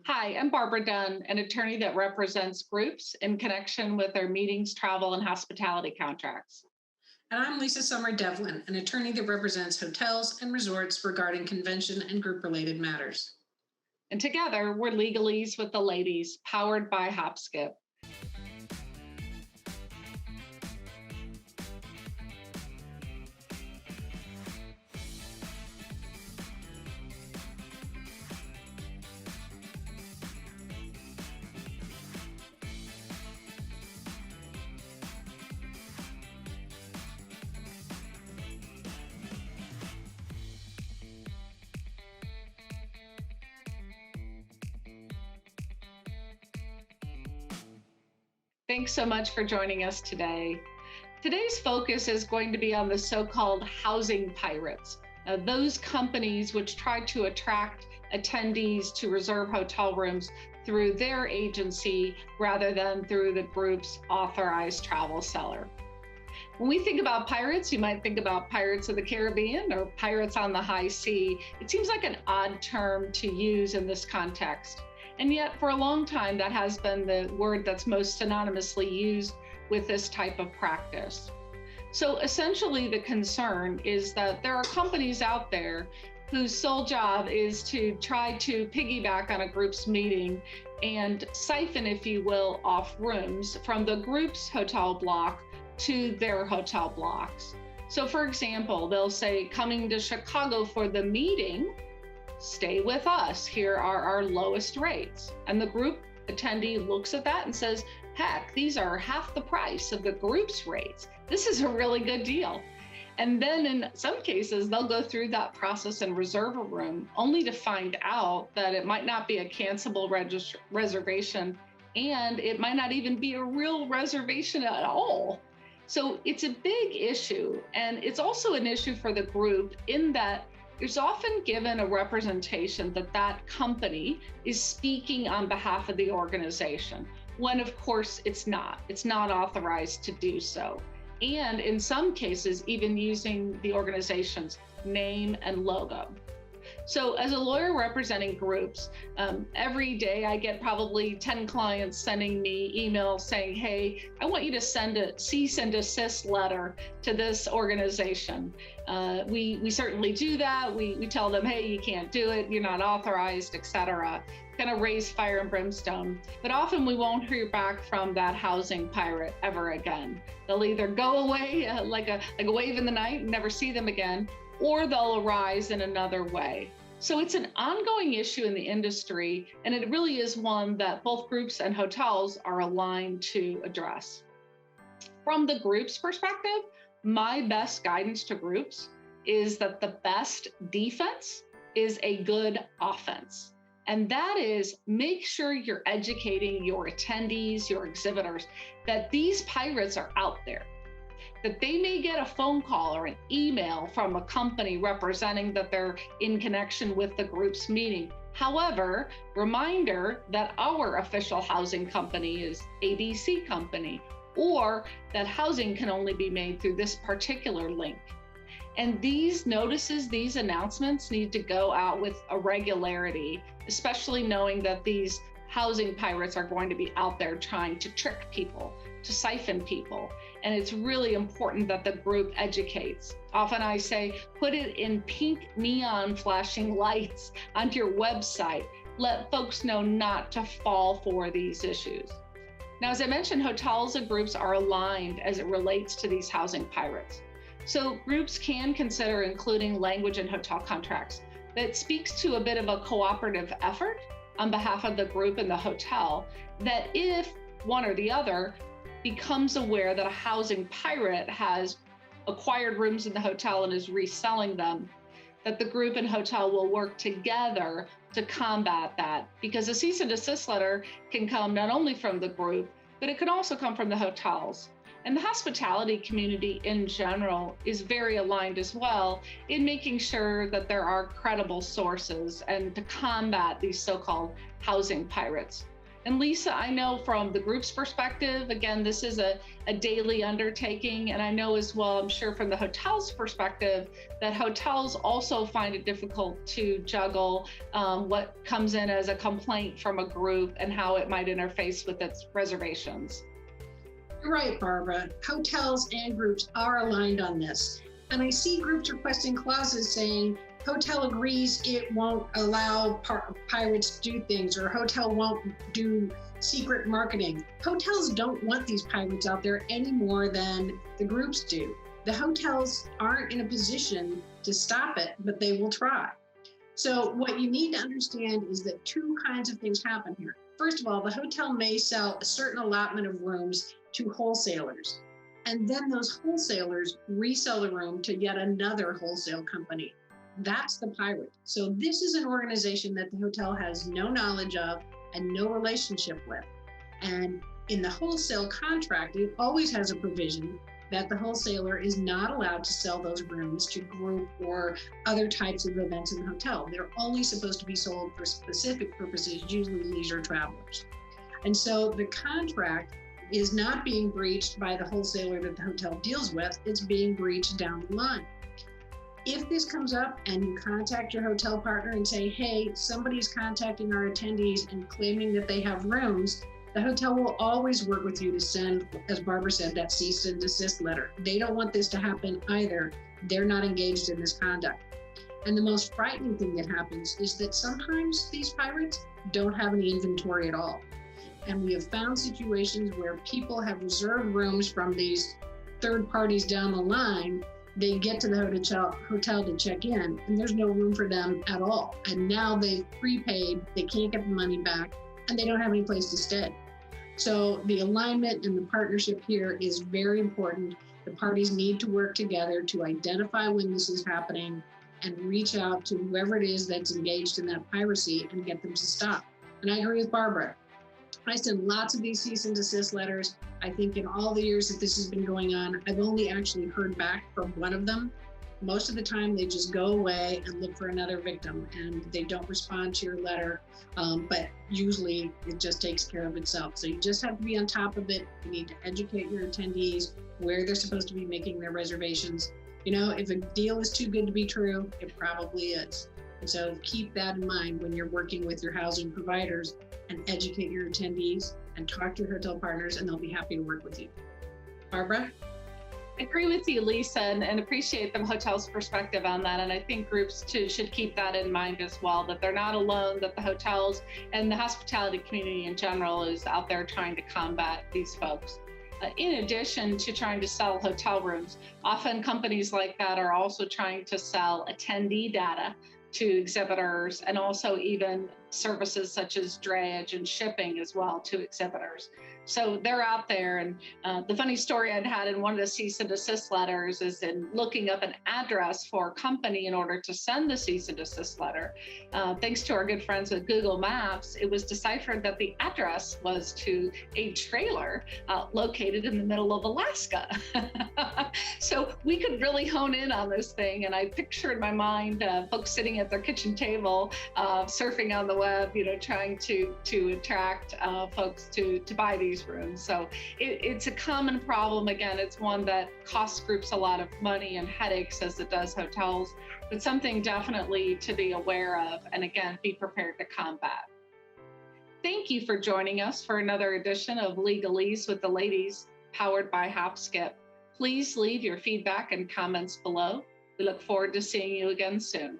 Hi, I'm Barbara Dunn, an attorney that represents groups in connection with their meetings, travel, and hospitality contracts. And I'm Lisa Sommer Devlin, an attorney that represents hotels and resorts regarding convention and group related matters. And together, we're Legalese with the Ladies, powered by HopSkip. Thanks so much for joining us today. Today's focus is going to be on the so-called housing pirates, those companies which try to attract attendees to reserve hotel rooms through their agency rather than through the group's authorized travel seller. When we think about pirates, you might think about Pirates of the Caribbean or Pirates on the High Sea. It seems like an odd term to use in this context. And yet, for a long time, that has been the word that's most synonymously used with this type of practice. So essentially, the concern is that there are companies out there whose sole job is to try to piggyback on a group's meeting and siphon, if you will, off rooms from the group's hotel block to their hotel blocks. So for example, they'll say, coming to Chicago for the meeting, stay with us. Here are our lowest rates. And the group attendee looks at that and says, heck, these are half the price of the group's rates. This is a really good deal. And then in some cases, they'll go through that process and reserve a room only to find out that it might not be a cancelable reservation, and it might not even be a real reservation at all. So it's a big issue. And it's also an issue for the group in that there's often given a representation that that company is speaking on behalf of the organization, when of course it's not. It's not authorized to do so. And in some cases, even using the organization's name and logo. So as a lawyer representing groups, every day I get probably 10 clients sending me emails saying, hey, I want you to send a cease and desist letter to this organization. We certainly do that. We tell them, hey, you can't do it. You're not authorized, et cetera. Kind of raise fire and brimstone. But often we won't hear back from that housing pirate ever again. They'll either go away like a wave in the night and never see them again, or they'll arise in another way. So it's an ongoing issue in the industry, and it really is one that both groups and hotels are aligned to address. From the group's perspective, my best guidance to groups is that the best defense is a good offense. And that is, make sure you're educating your attendees, your exhibitors, that these pirates are out there, that they may get a phone call or an email from a company representing that they're in connection with the group's meeting. However, reminder that our official housing company is ABC Company, or that housing can only be made through this particular link. And these notices, these announcements need to go out with a regularity, especially knowing that these housing pirates are going to be out there trying to trick people, to siphon people. And it's really important that the group educates. Often I say, put it in pink neon flashing lights onto your website. Let folks know not to fall for these issues. Now, as I mentioned, hotels and groups are aligned as it relates to these housing pirates. So groups can consider including language in hotel contracts that speaks to a bit of a cooperative effort on behalf of the group and the hotel, that if one or the other becomes aware that a housing pirate has acquired rooms in the hotel and is reselling them, that the group and hotel will work together to combat that. Because a cease and desist letter can come not only from the group, but it can also come from the hotels. And the hospitality community in general is very aligned as well in making sure that there are credible sources and to combat these so-called housing pirates. And Lisa, I know from the group's perspective, again, this is a daily undertaking. And I know as well, I'm sure from the hotel's perspective, that hotels also find it difficult to juggle what comes in as a complaint from a group and how it might interface with its reservations. You're right, Barbara. Hotels and groups are aligned on this. And I see groups requesting clauses saying, hotel agrees it won't allow pirates to do things, or hotel won't do secret marketing. Hotels don't want these pirates out there any more than the groups do. The hotels aren't in a position to stop it, but they will try. So what you need to understand is that two kinds of things happen here. First of all, the hotel may sell a certain allotment of rooms to wholesalers, and then those wholesalers resell the room to yet another wholesale company. That's the pirate. So this is an organization that the hotel has no knowledge of and no relationship with. And in the wholesale contract, it always has a provision that the wholesaler is not allowed to sell those rooms to group or other types of events in the hotel. They're only supposed to be sold for specific purposes, usually leisure travelers. And so the contract is not being breached by the wholesaler that the hotel deals with, it's being breached down the line. If this comes up and you contact your hotel partner and say, hey, somebody's contacting our attendees and claiming that they have rooms, the hotel will always work with you to send, as Barbara said, that cease and desist letter. They don't want this to happen either. They're not engaged in this conduct. And the most frightening thing that happens is that sometimes these pirates don't have any inventory at all. And we have found situations where people have reserved rooms from these third parties down the line. They get to the hotel to check in, and there's no room for them at all. And now they've prepaid, they can't get the money back, and they don't have any place to stay. So the alignment and the partnership here is very important. The parties need to work together to identify when this is happening and reach out to whoever it is that's engaged in that piracy and get them to stop. And I agree with Barbara. I send lots of these cease and desist letters. I think in all the years that this has been going on, I've only actually heard back from one of them. Most of the time, they just go away and look for another victim, and they don't respond to your letter. But usually, it just takes care of itself. So you just have to be on top of it. You need to educate your attendees where they're supposed to be making their reservations. You know, if a deal is too good to be true, it probably is. And so keep that in mind when you're working with your housing providers, and educate your attendees and talk to your hotel partners, and they'll be happy to work with you. Barbara? I agree with you, Lisa, and appreciate the hotel's perspective on that. And I think groups too should keep that in mind as well, that they're not alone, that the hotels and the hospitality community in general is out there trying to combat these folks. In addition to trying to sell hotel rooms, often companies like that are also trying to sell attendee data to exhibitors, and also even services such as drayage and shipping as well to exhibitors. So they're out there. And the funny story I'd had in one of the cease and desist letters is in looking up an address for a company in order to send the cease and desist letter. Thanks to our good friends with Google Maps, it was deciphered that the address was to a trailer located in the middle of Alaska. So we could really hone in on this thing. And I picture in my mind folks sitting at their kitchen table, surfing on the web, you know, trying to attract folks to buy these rooms. So it's a common problem. Again, it's one that costs groups a lot of money and headaches as it does hotels, but something definitely to be aware of, and again, be prepared to combat. Thank you for joining us for another edition of Legalease with the Ladies, powered by HopSkip. Please leave your feedback and comments below. We look forward to seeing you again soon.